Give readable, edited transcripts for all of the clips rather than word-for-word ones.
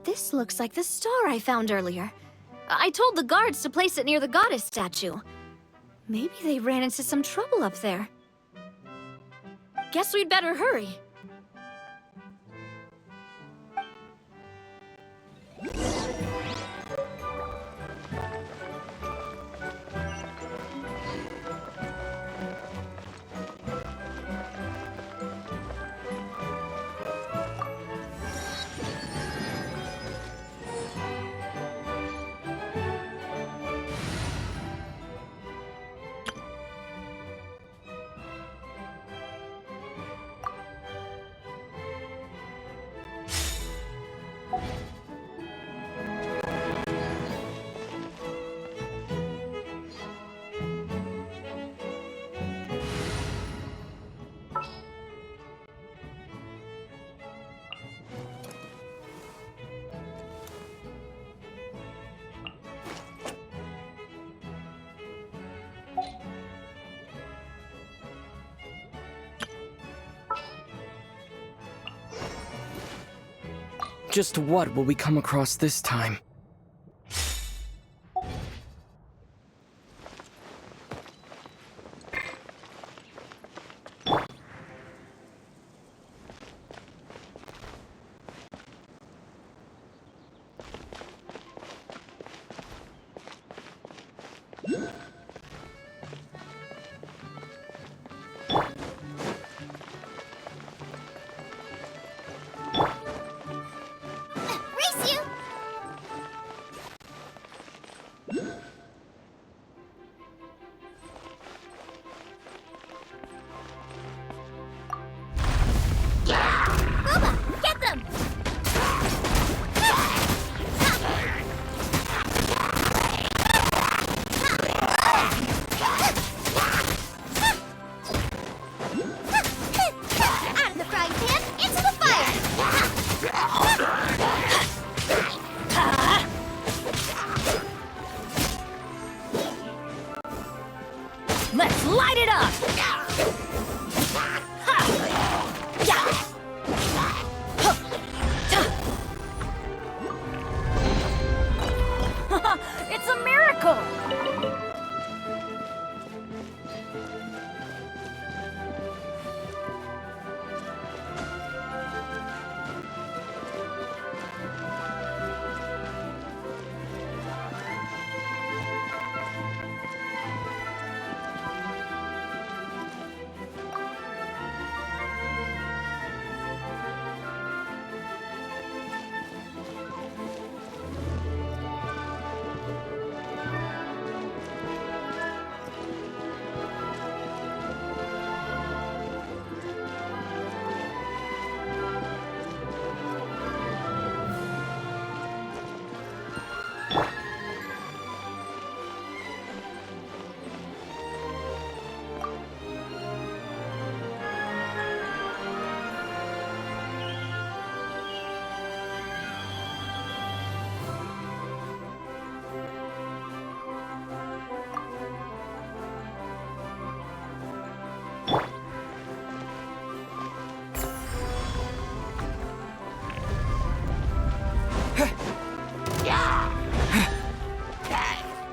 This looks like the star I found earlier. I told the guards to place it near the goddess statue. Maybe they ran into some trouble up there. Guess we'd better hurry. Just what will we come across this time? Let's light it up! It's a miracle!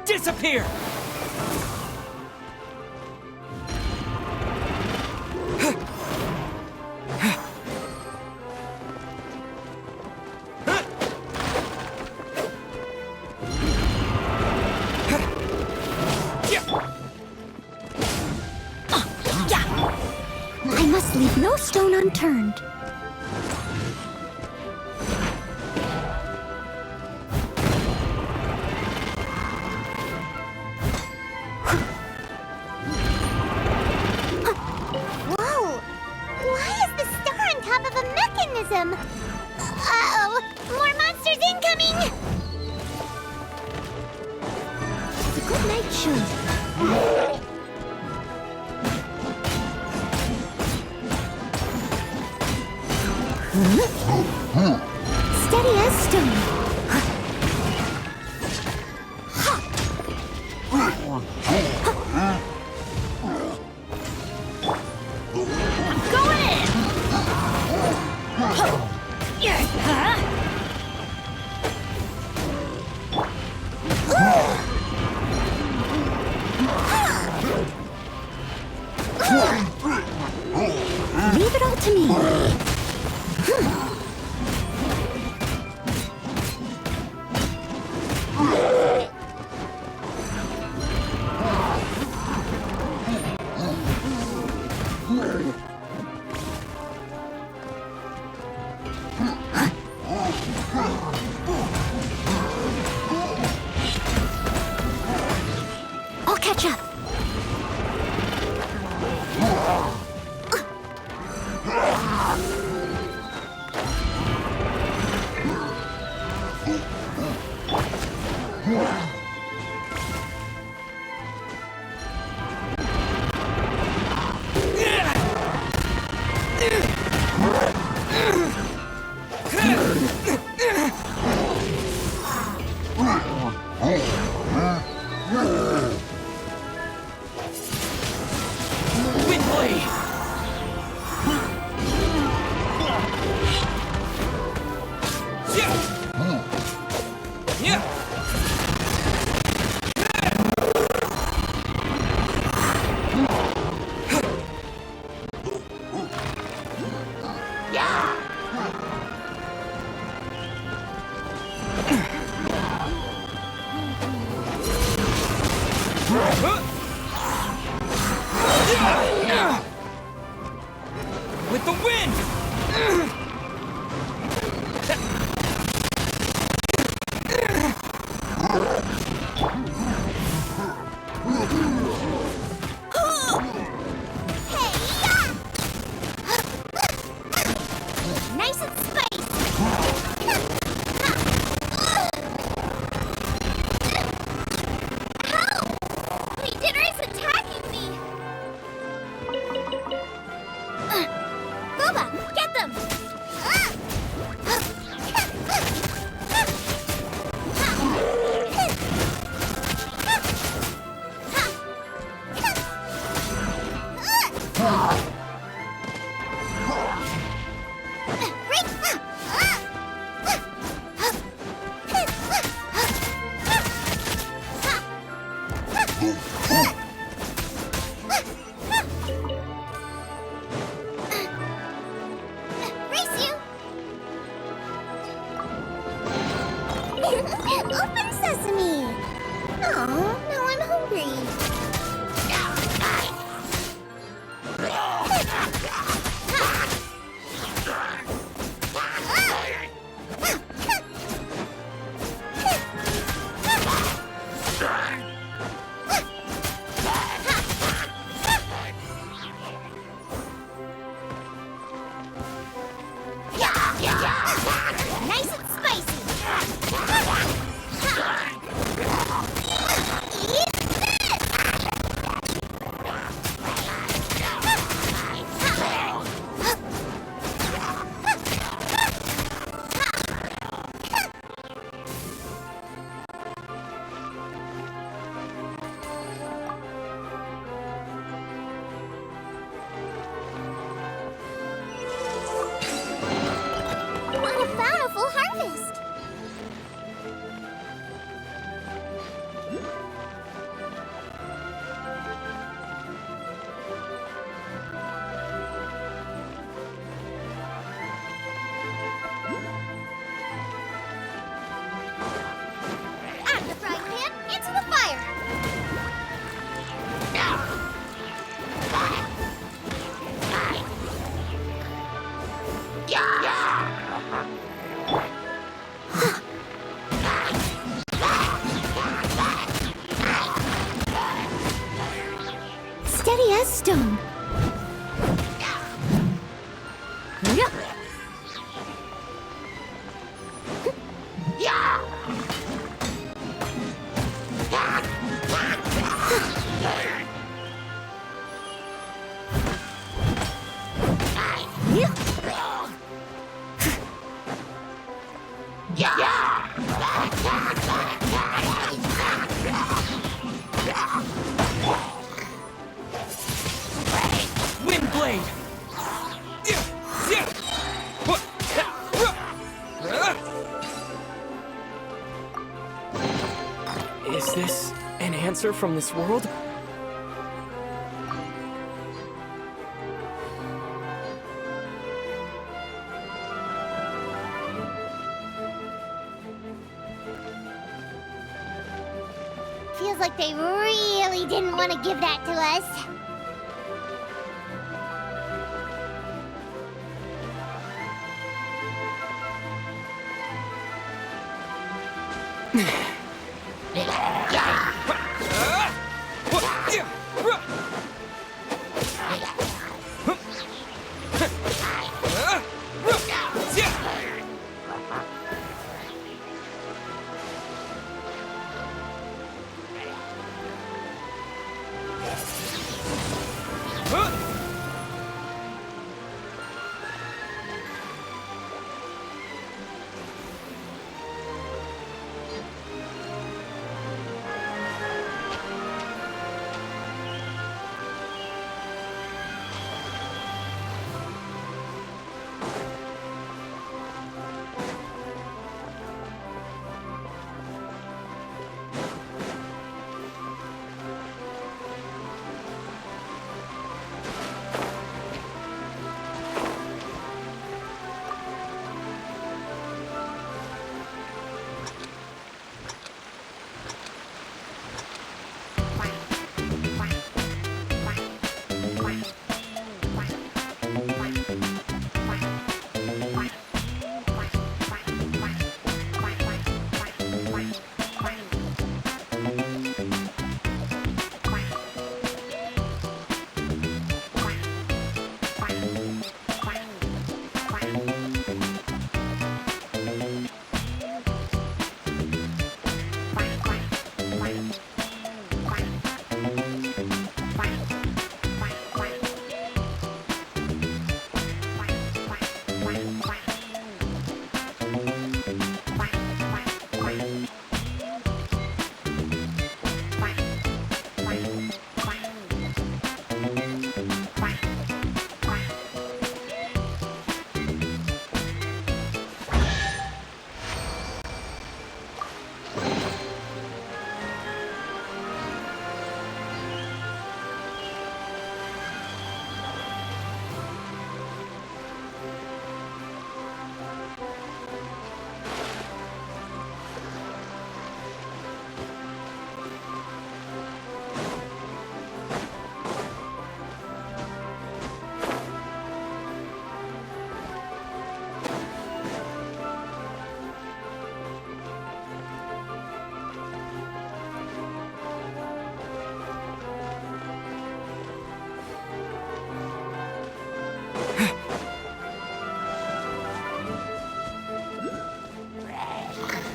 Disappear! I must leave no stone unturned. Uh-oh! More monsters incoming! It's a good night show. Steady as stone. With the wind! Nice and spicy! Ow! My dinner is attacking me! Boba, get them! Open sesame! Oh, now I'm hungry. Nice and spicy! What a bountiful harvest! Out of the frying pan, into the fire! Steady as stone. Wind blade! Is this an answer from this world? Feels like they really didn't want to give that to us.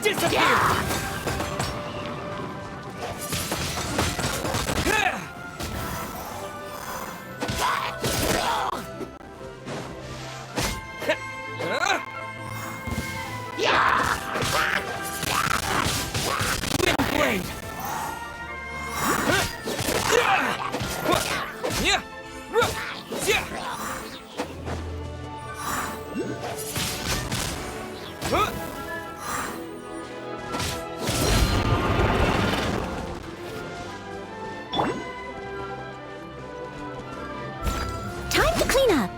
Disappear! Blade! Time to clean up.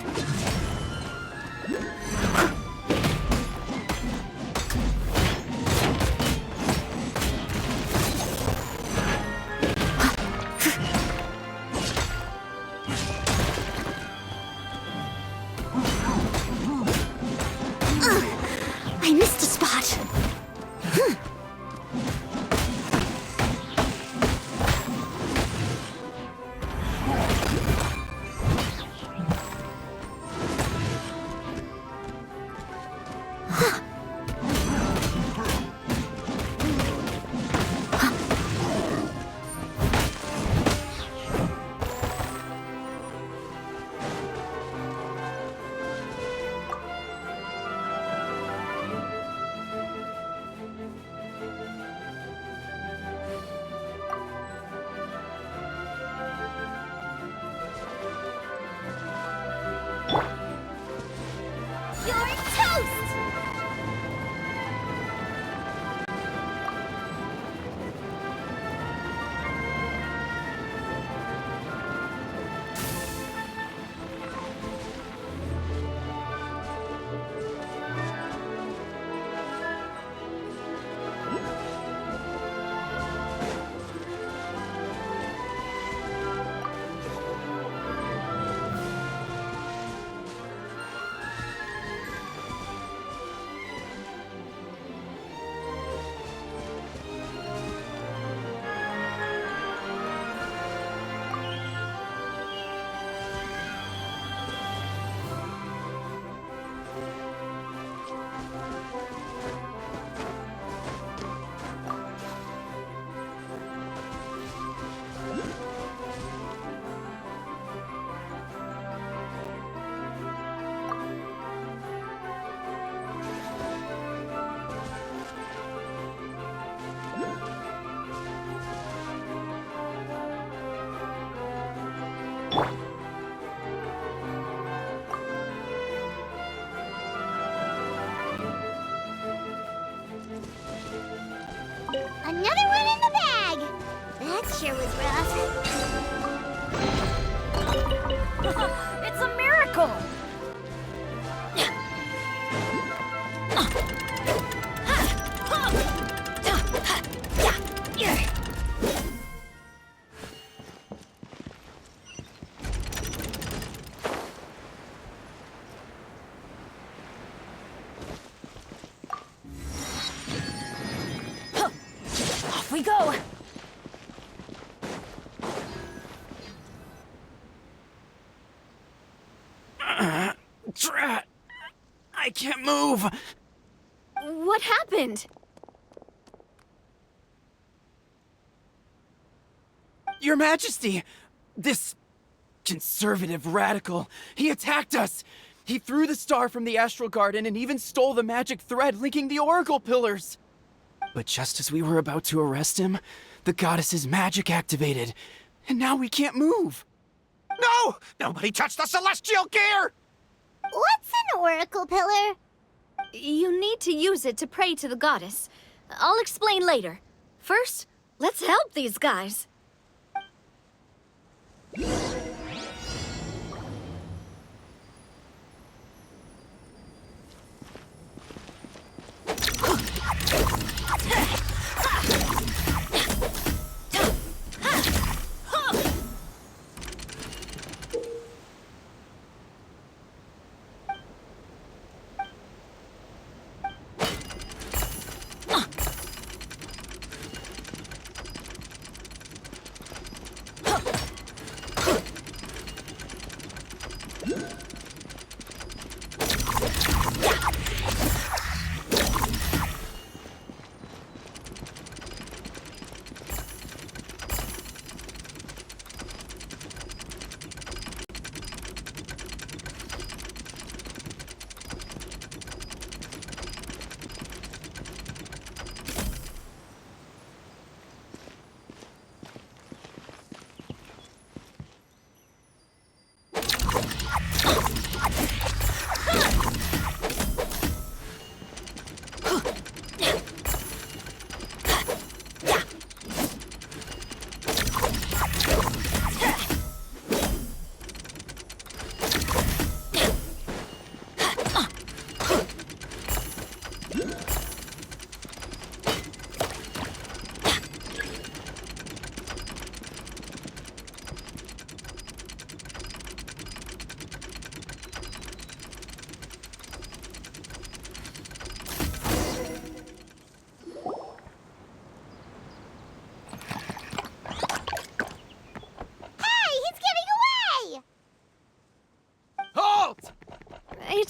I missed a spot. You're toast! Another one in the bag! That sure was rough. It's a miracle! Off we go! Drat! I can't move! What happened? Your Majesty! This conservative radical, he attacked us! He threw the star from the Astral Garden and even stole the magic thread linking the Oracle Pillars! But just as we were about to arrest him, the goddess's magic activated, and now we can't move! No! Nobody touched the celestial gear! What's an oracle pillar? You need to use it to pray to the goddess. I'll explain later. First, let's help these guys.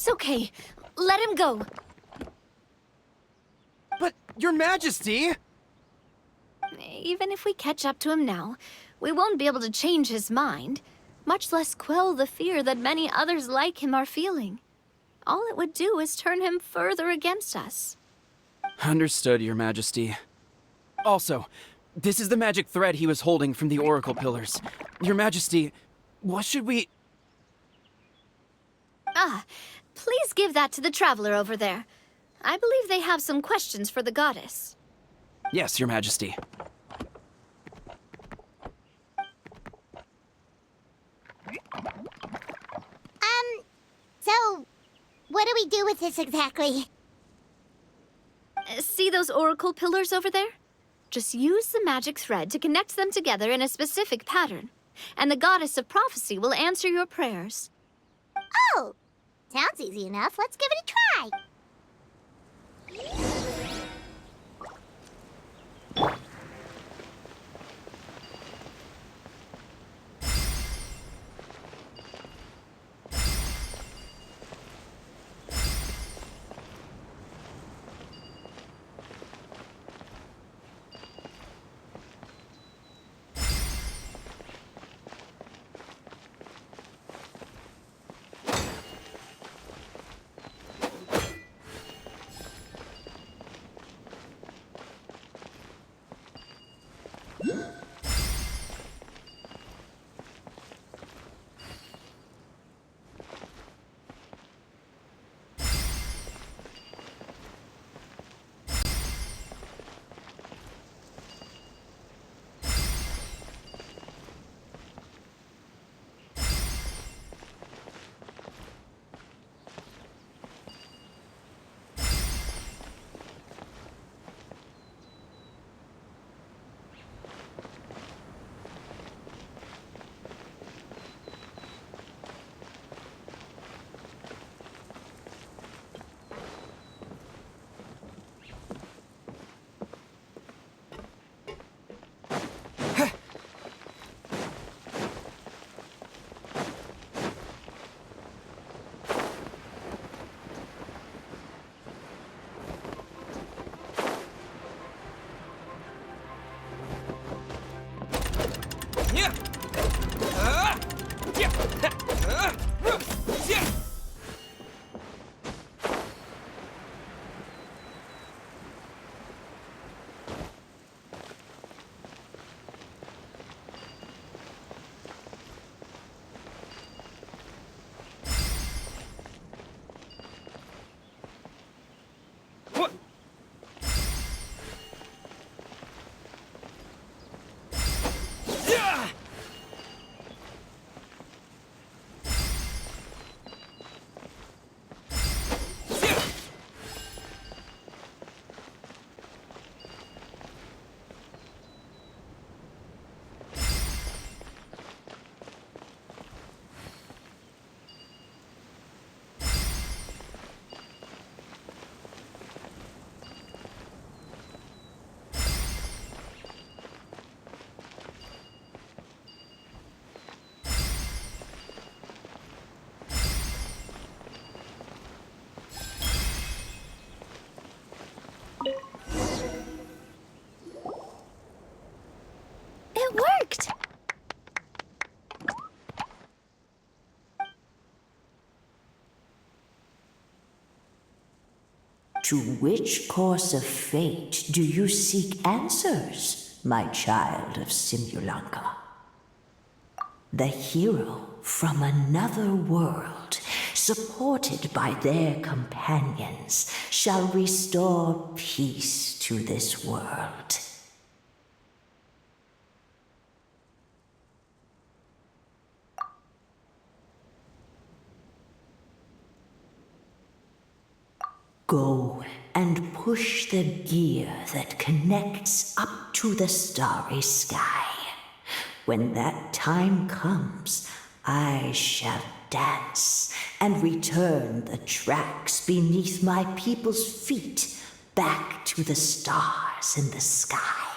It's okay. Let him go. But, Your Majesty! Even if we catch up to him now, we won't be able to change his mind, much less quell the fear that many others like him are feeling. All it would do is turn him further against us. Understood, Your Majesty. Also, this is the magic thread he was holding from the Oracle Pillars. Your Majesty, what should we... Please give that to the traveler over there. I believe they have some questions for the goddess. Yes, Your Majesty. So, what do we do with this exactly? See those oracle pillars over there? Just use the magic thread to connect them together in a specific pattern, and the goddess of prophecy will answer your prayers. Oh, sounds easy enough. Let's give it a try. It worked! To which course of fate do you seek answers, my child of Simulanka? The hero from another world, supported by their companions, shall restore peace to this world. Go and push the gear that connects up to the starry sky. When that time comes, I shall dance and return the tracks beneath my people's feet back to the stars in the sky.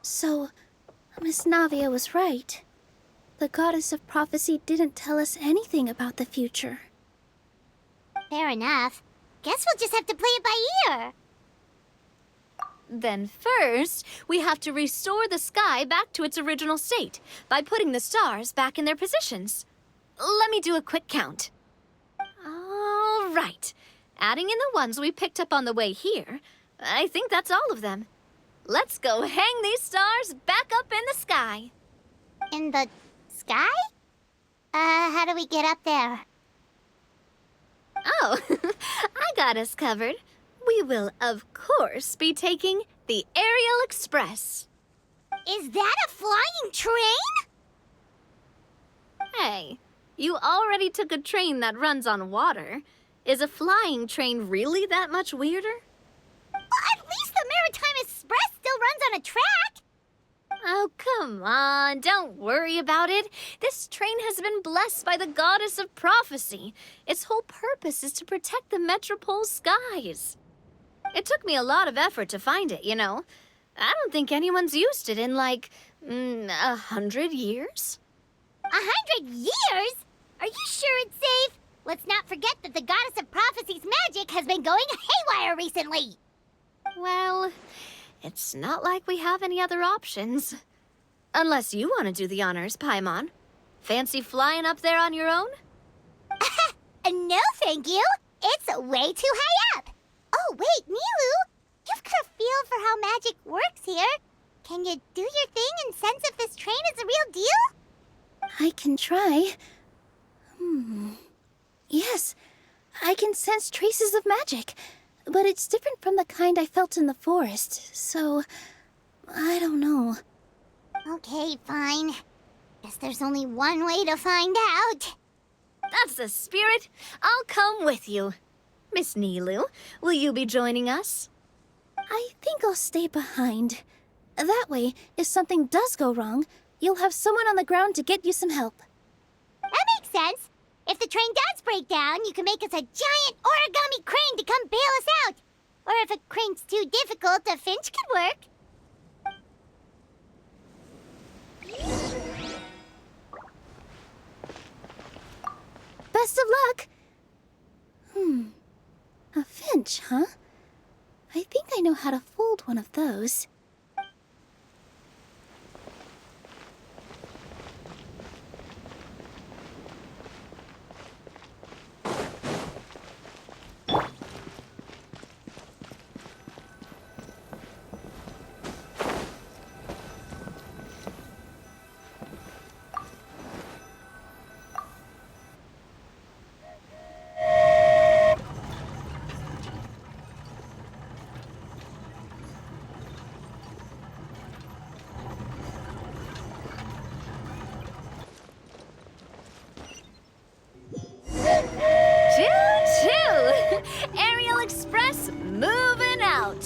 So, Miss Navia was right. The goddess of prophecy didn't tell us anything about the future. Fair enough. Guess we'll just have to play it by ear. Then first, we have to restore the sky back to its original state by putting the stars back in their positions. Let me do a quick count. All right. Adding in the ones we picked up on the way here, I think that's all of them. Let's go hang these stars back up in the sky. In the sky? How do we get up there? Oh, I got us covered. We will, of course, be taking the Aerial Express. Is that a flying train? Hey, you already took a train that runs on water. Is a flying train really that much weirder? Well, at least the Maritime Express still runs on a track. Oh, come on, don't worry about it. This train has been blessed by the goddess of prophecy. Its whole purpose is to protect the Metropole's skies. It took me a lot of effort to find it, you know. I don't think anyone's used it in, like, 100 years. 100 years? Are you sure it's safe? Let's not forget that the goddess of prophecy's magic has been going haywire recently. Well, it's not like we have any other options. Unless you want to do the honors, Paimon. Fancy flying up there on your own? No, thank you. It's way too high up. Oh, wait, Nilu. You've got a feel for how magic works here. Can you do your thing and sense if this train is a real deal? I can try. Yes, I can sense traces of magic. But it's different from the kind I felt in the forest, so I don't know. Okay, fine. Guess there's only one way to find out. That's the spirit. I'll come with you. Miss Nilu, will you be joining us? I think I'll stay behind. That way, if something does go wrong, you'll have someone on the ground to get you some help. That makes sense. If the train does break down, you can make us a giant origami crane to come bail us out. Or if a crane's too difficult, a finch could work. Best of luck! A finch, huh? I think I know how to fold one of those. Choo-choo! Aerial Express moving out!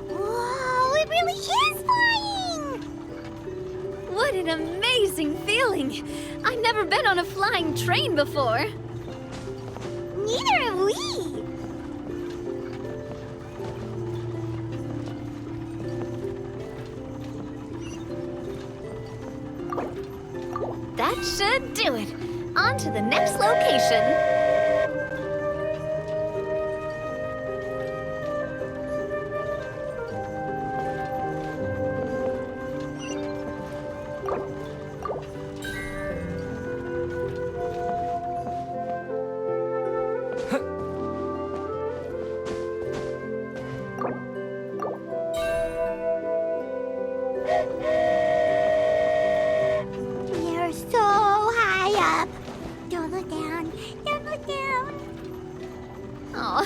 Whoa, it really is flying! What an amazing feeling! I've never been on a flying train before. Neither have we. That should do it. On to the next location. We're so high up. Don't look down. Don't look down. Oh,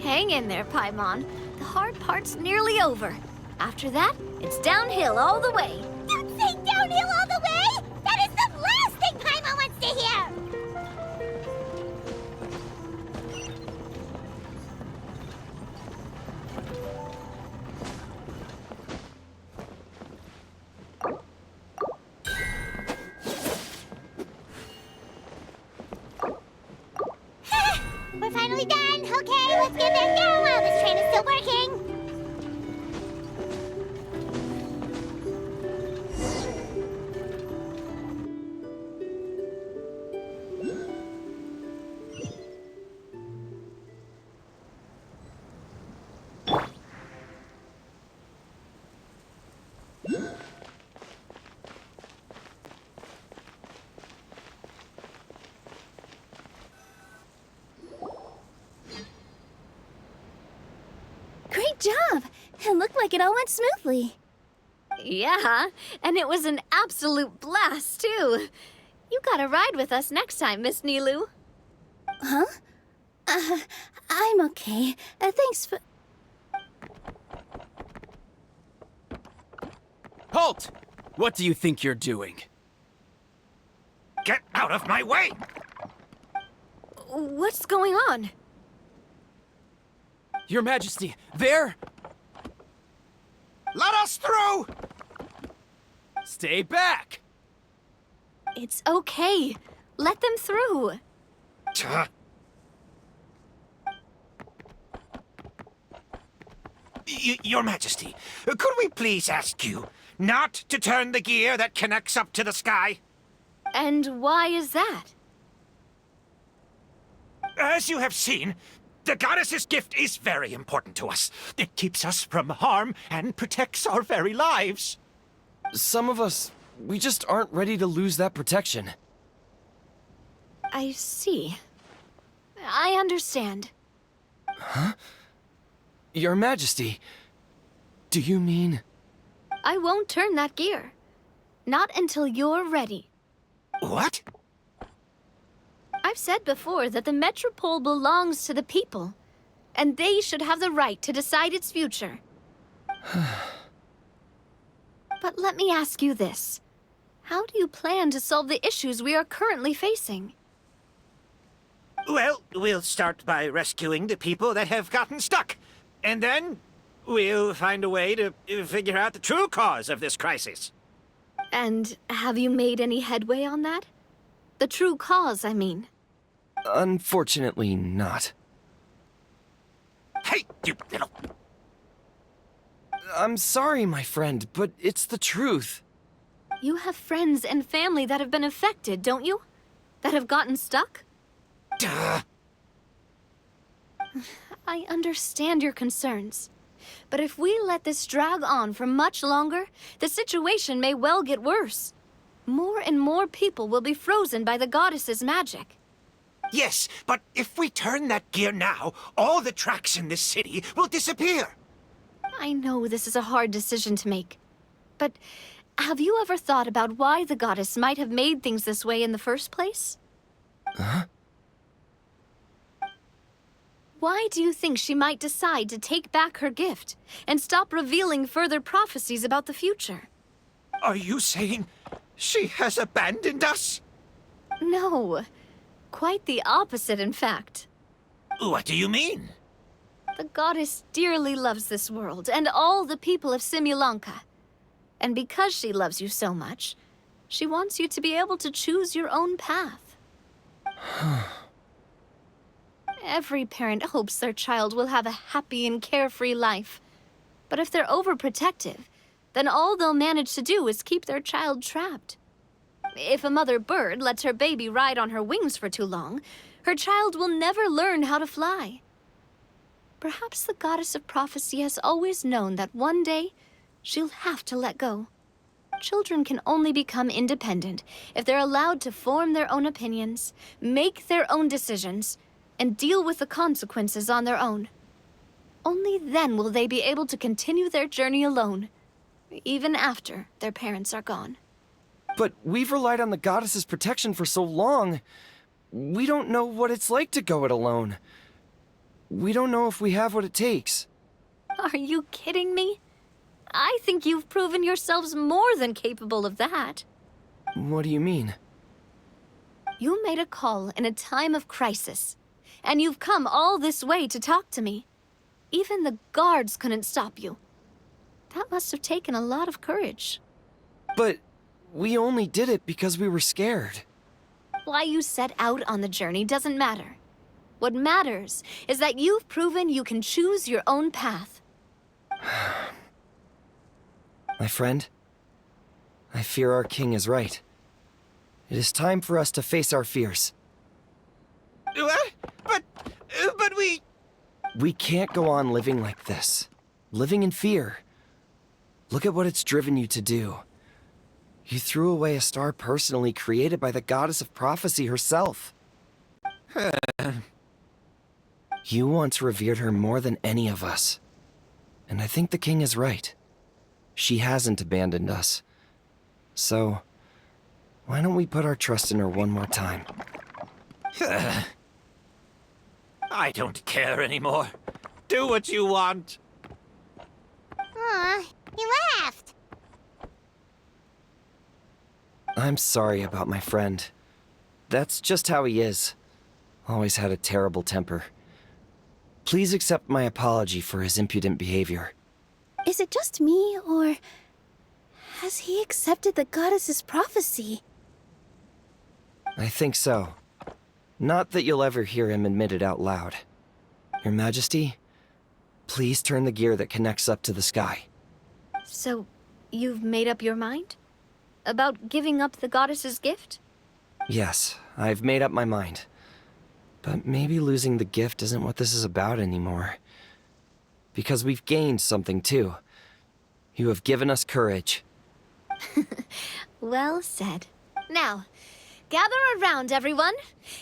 hang in there, Paimon. The hard part's nearly over. After that, it's downhill all the way. Don't say downhill all the way. That is the last thing Paimon wants to hear. We're finally done. Okay, let's get back down while this train is still working. Good job! It looked like it all went smoothly. Yeah, and it was an absolute blast, too. You gotta ride with us next time, Miss Nilu. Huh? I'm okay. Thanks for... Halt! What do you think you're doing? Get out of my way! What's going on? Your Majesty, there! Let us through! Stay back! It's okay. Let them through. Tuh. Your Majesty, could we please ask you not to turn the gear that connects up to the sky? And why is that? As you have seen, the goddess's gift is very important to us. It keeps us from harm and protects our very lives. Some of us, we just aren't ready to lose that protection. I see. I understand. Your Majesty, do you mean... I won't turn that gear. Not until you're ready. What? I've said before that the Metropole belongs to the people, and they should have the right to decide its future. But let me ask you this. How do you plan to solve the issues we are currently facing? Well, we'll start by rescuing the people that have gotten stuck. And then we'll find a way to figure out the true cause of this crisis. And have you made any headway on that? The true cause, I mean. Unfortunately not. Hey, you little... I'm sorry, my friend, but it's the truth. You have friends and family that have been affected, don't you? That have gotten stuck? Duh. I understand your concerns. But if we let this drag on for much longer, the situation may well get worse. More and more people will be frozen by the goddess's magic. Yes, but if we turn that gear now, all the tracks in this city will disappear. I know this is a hard decision to make. But have you ever thought about why the goddess might have made things this way in the first place? Huh? Why do you think she might decide to take back her gift and stop revealing further prophecies about the future? Are you saying she has abandoned us? No. Quite the opposite, in fact. What do you mean? The goddess dearly loves this world and all the people of Simulanka. And because she loves you so much, she wants you to be able to choose your own path. Every parent hopes their child will have a happy and carefree life. But if they're overprotective, then all they'll manage to do is keep their child trapped. If a mother bird lets her baby ride on her wings for too long, her child will never learn how to fly. Perhaps the goddess of prophecy has always known that one day she'll have to let go. Children can only become independent if they're allowed to form their own opinions, make their own decisions, and deal with the consequences on their own. Only then will they be able to continue their journey alone, even after their parents are gone. But we've relied on the goddess's protection for so long. We don't know what it's like to go it alone. We don't know if we have what it takes. Are you kidding me? I think you've proven yourselves more than capable of that. What do you mean? You made a call in a time of crisis, and you've come all this way to talk to me. Even the guards couldn't stop you. That must have taken a lot of courage. But we only did it because we were scared. Why you set out on the journey doesn't matter. What matters is that you've proven you can choose your own path. My friend, I fear our king is right. It is time for us to face our fears. What? But we... We can't go on living like this. Living in fear. Look at what it's driven you to do. You threw away a star personally created by the goddess of prophecy herself. You once revered her more than any of us. And I think the king is right. She hasn't abandoned us. So, why don't we put our trust in her one more time? I don't care anymore. Do what you want. Aw, he laughed. I'm sorry about my friend. That's just how he is. Always had a terrible temper. Please accept my apology for his impudent behavior. Is it just me, or has he accepted the goddess's prophecy? I think so. Not that you'll ever hear him admit it out loud. Your Majesty, please turn the gear that connects up to the sky. So, you've made up your mind? About giving up the goddess's gift? Yes, I've made up my mind. But maybe losing the gift isn't what this is about anymore. Because we've gained something too. You have given us courage. Well said. Now, gather around, everyone,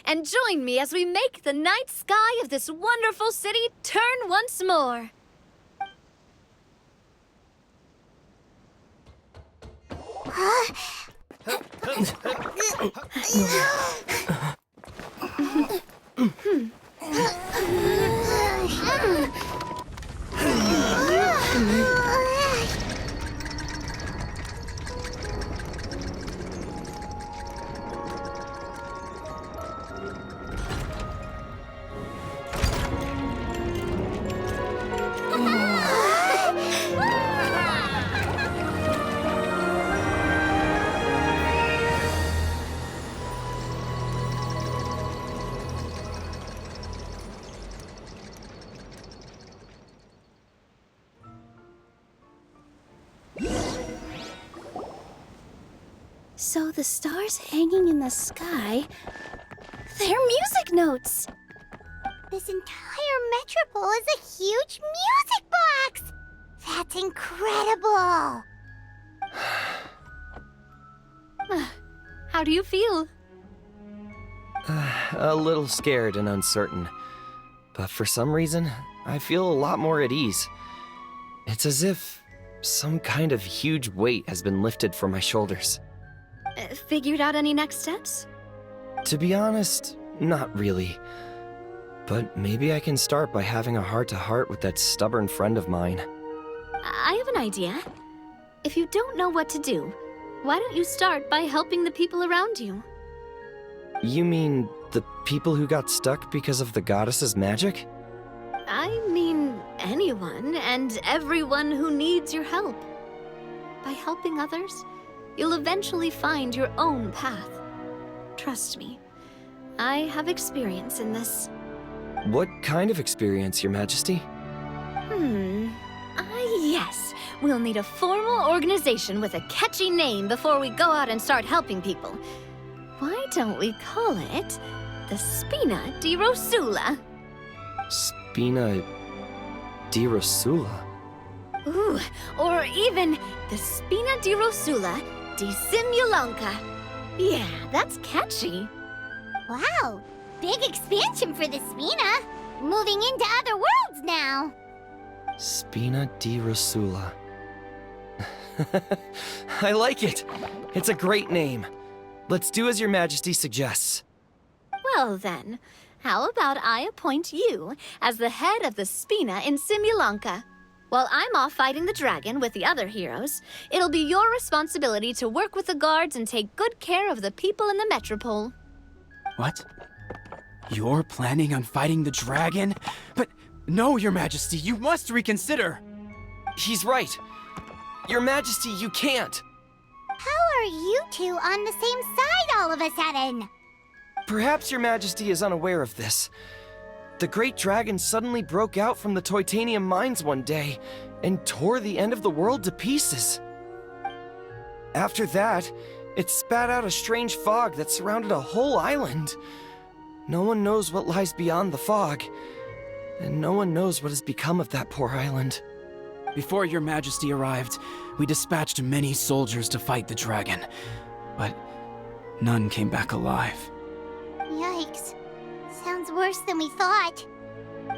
and join me as we make the night sky of this wonderful city turn once more. So the stars hanging in the sky, they're music notes! This entire metropole is a huge music box! That's incredible! How do you feel? A little scared and uncertain. But for some reason, I feel a lot more at ease. It's as if some kind of huge weight has been lifted from my shoulders. Figured out any next steps? To be honest, not really. But maybe I can start by having a heart-to-heart with that stubborn friend of mine. I have an idea. If you don't know what to do, why don't you start by helping the people around you? You mean the people who got stuck because of the goddess's magic? I mean anyone and everyone who needs your help. By helping others, you'll eventually find your own path. Trust me, I have experience in this. What kind of experience, Your Majesty? Yes. We'll need a formal organization with a catchy name before we go out and start helping people. Why don't we call it the Spina di Rosula? Spina di Rosula? Ooh, or even the Spina di Rosula di Simulanka. Yeah, that's catchy. Wow, big expansion for the Spina. Moving into other worlds now. Spina di Rosula. I like it! It's a great name. Let's do as Your Majesty suggests. Well then, how about I appoint you as the head of the Spina in Simulanka? While I'm off fighting the dragon with the other heroes, it'll be your responsibility to work with the guards and take good care of the people in the metropole. What? You're planning on fighting the dragon? But no, Your Majesty, you must reconsider. He's right. Your Majesty, you can't. How are you two on the same side all of a sudden? Perhaps Your Majesty is unaware of this. The great dragon suddenly broke out from the Titanium mines one day and tore the end of the world to pieces. After that, it spat out a strange fog that surrounded a whole island. No one knows what lies beyond the fog, and no one knows what has become of that poor island. Before Your Majesty arrived, we dispatched many soldiers to fight the dragon, but none came back alive. Yikes. Sounds worse than we thought.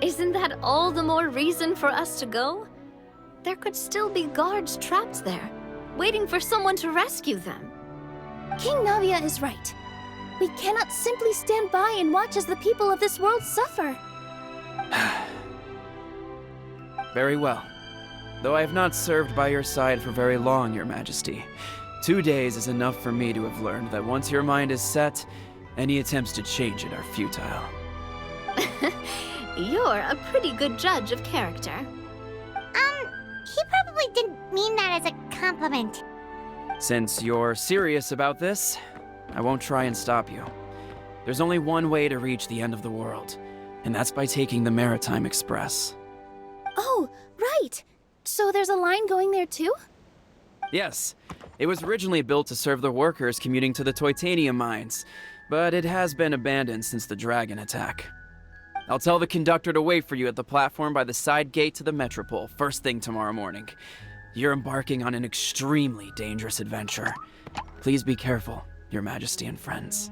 Isn't that all the more reason for us to go? there could still be guards trapped there, waiting for someone to rescue them. King Navia is right. We cannot simply stand by and watch as the people of this world suffer. Very well. Though I have not served by your side for very long, Your Majesty. 2 days is enough for me to have learned that once your mind is set, any attempts to change it are futile. You're a pretty good judge of character. He probably didn't mean that as a compliment. Since you're serious about this, I won't try and stop you. There's only one way to reach the end of the world, and that's by taking the Maritime Express. Oh, right. So there's a line going there too? Yes, it was originally built to serve the workers commuting to the Toitanium mines, but it has been abandoned since the dragon attack. I'll tell the conductor to wait for you at the platform by the side gate to the Metropole first thing tomorrow morning. You're embarking on an extremely dangerous adventure. Please be careful, Your Majesty and friends.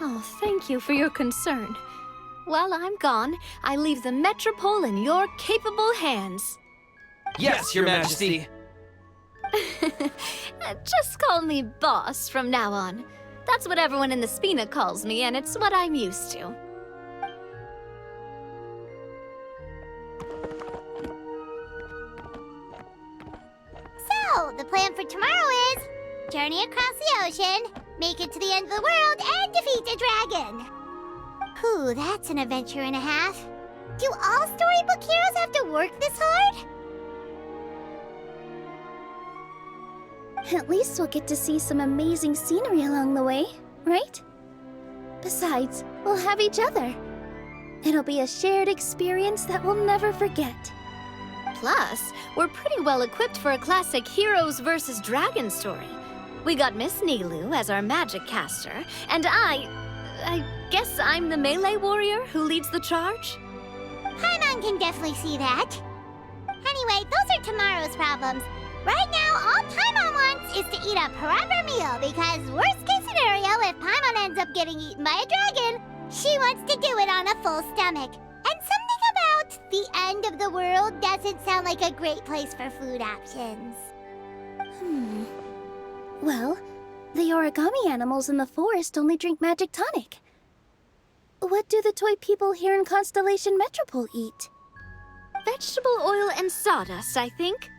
Oh, thank you for your concern. While I'm gone, I leave the Metropole in your capable hands. Yes, Your Majesty! Just call me boss from now on. That's what everyone in the Spina calls me, and it's what I'm used to. So, the plan for tomorrow is journey across the ocean, make it to the end of the world, and defeat a dragon. Ooh, that's an adventure and a half. Do all storybook heroes have to work this hard? At least we'll get to see some amazing scenery along the way, right? Besides, we'll have each other. It'll be a shared experience that we'll never forget. Plus, we're pretty well equipped for a classic heroes versus dragon story. We got Miss Nilu as our magic caster, and I guess I'm the melee warrior who leads the charge? Paimon can definitely see that. Anyway, those are tomorrow's problems. Right now, all Paimon wants is to eat a proper meal, because worst case scenario, if Paimon ends up getting eaten by a dragon, she wants to do it on a full stomach. And something about the end of the world doesn't sound like a great place for food options. Well, the origami animals in the forest only drink magic tonic. What do the toy people here in Constellation Metropole eat? Vegetable oil and sawdust, I think.